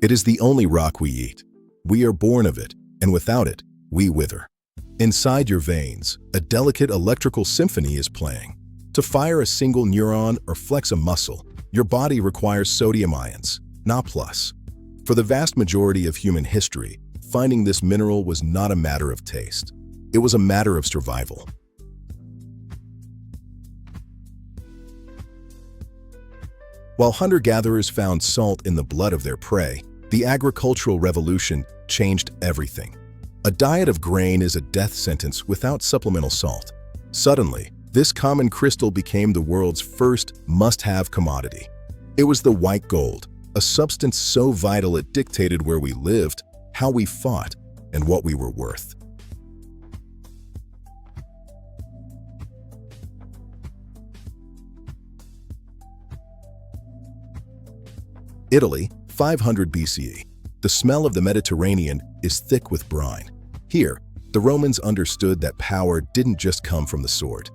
It is the only rock we eat. We are born of it, and without it, we wither. Inside your veins, a delicate electrical symphony is playing. To fire a single neuron or flex a muscle, your body requires sodium ions, not plus. For the vast majority of human history, finding this mineral was not a matter of taste. It was a matter of survival. While hunter-gatherers found salt in the blood of their prey, the agricultural revolution changed everything. A diet of grain is a death sentence without supplemental salt. Suddenly, this common crystal became the world's first must-have commodity. It was the white gold, a substance so vital it dictated where we lived, how we fought, and what we were worth. Italy, 500 BCE. The smell of the Mediterranean is thick with brine. Here, the Romans understood that power didn't just come from the sword,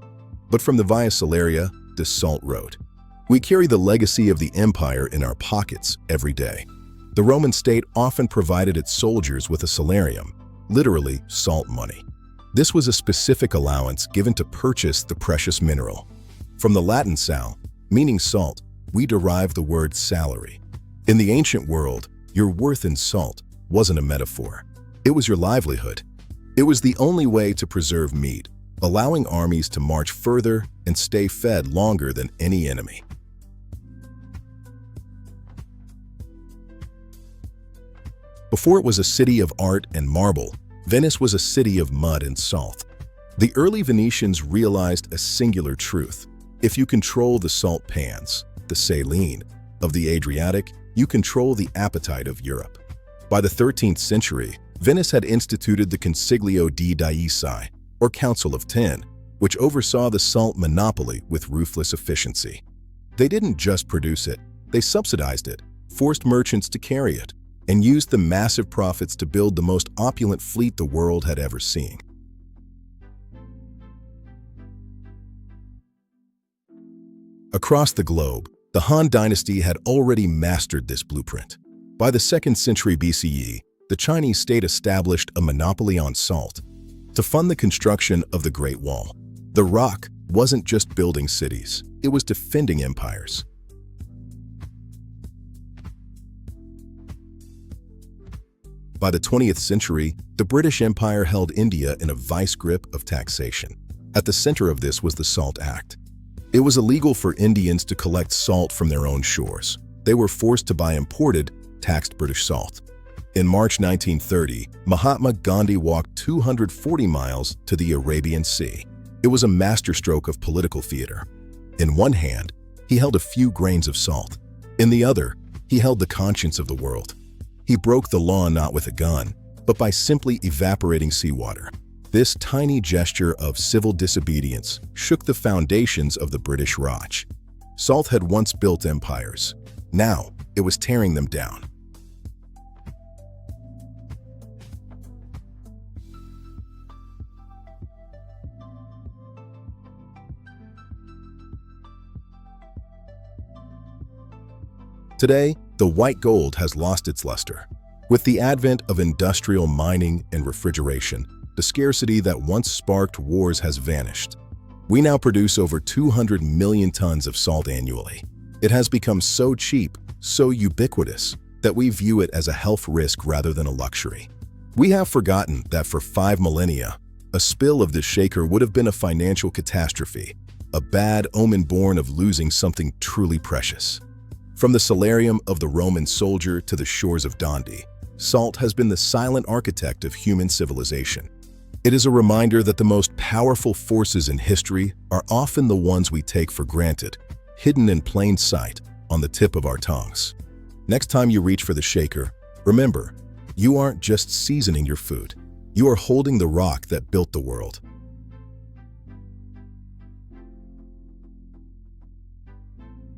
but from the Via Salaria, the salt road. We carry the legacy of the empire in our pockets every day. The Roman state often provided its soldiers with a salarium, literally salt money. This was a specific allowance given to purchase the precious mineral. From the Latin sal, meaning salt, we derive the word salary. In the ancient world, your worth in salt wasn't a metaphor. It was your livelihood. It was the only way to preserve meat, allowing armies to march further and stay fed longer than any enemy. Before it was a city of art and marble, Venice was a city of mud and salt. The early Venetians realized a singular truth. If you control the salt pans, the saline, of the Adriatic, you control the appetite of Europe. By the 13th century, Venice had instituted the Consiglio di Dieci, or Council of Ten, which oversaw the salt monopoly with ruthless efficiency. They didn't just produce it, they subsidized it, forced merchants to carry it, and used the massive profits to build the most opulent fleet the world had ever seen. Across the globe, the Han Dynasty had already mastered this blueprint. By the 2nd century BCE, the Chinese state established a monopoly on salt. To fund the construction of the Great Wall, the rock wasn't just building cities, it was defending empires. By the 20th century, the British Empire held India in a vice grip of taxation. At the center of this was the Salt Act. It was illegal for Indians to collect salt from their own shores. They were forced to buy imported, taxed British salt. In March 1930, Mahatma Gandhi walked 240 miles to the Arabian Sea. It was a masterstroke of political theater. In one hand, he held a few grains of salt. In the other, he held the conscience of the world. He broke the law not with a gun, but by simply evaporating seawater. This tiny gesture of civil disobedience shook the foundations of the British Raj. Salt had once built empires. Now, it was tearing them down. Today, the white gold has lost its luster. With the advent of industrial mining and refrigeration, the scarcity that once sparked wars has vanished. We now produce over 200 million tons of salt annually. It has become so cheap, so ubiquitous, that we view it as a health risk rather than a luxury. We have forgotten that for 5 millennia, a spill of this shaker would have been a financial catastrophe, a bad omen born of losing something truly precious. From the Salarium of the Roman soldier to the shores of Dundee, salt has been the silent architect of human civilization. It is a reminder that the most powerful forces in history are often the ones we take for granted, hidden in plain sight on the tip of our tongues. Next time you reach for the shaker, remember, you aren't just seasoning your food. You are holding the rock that built the world.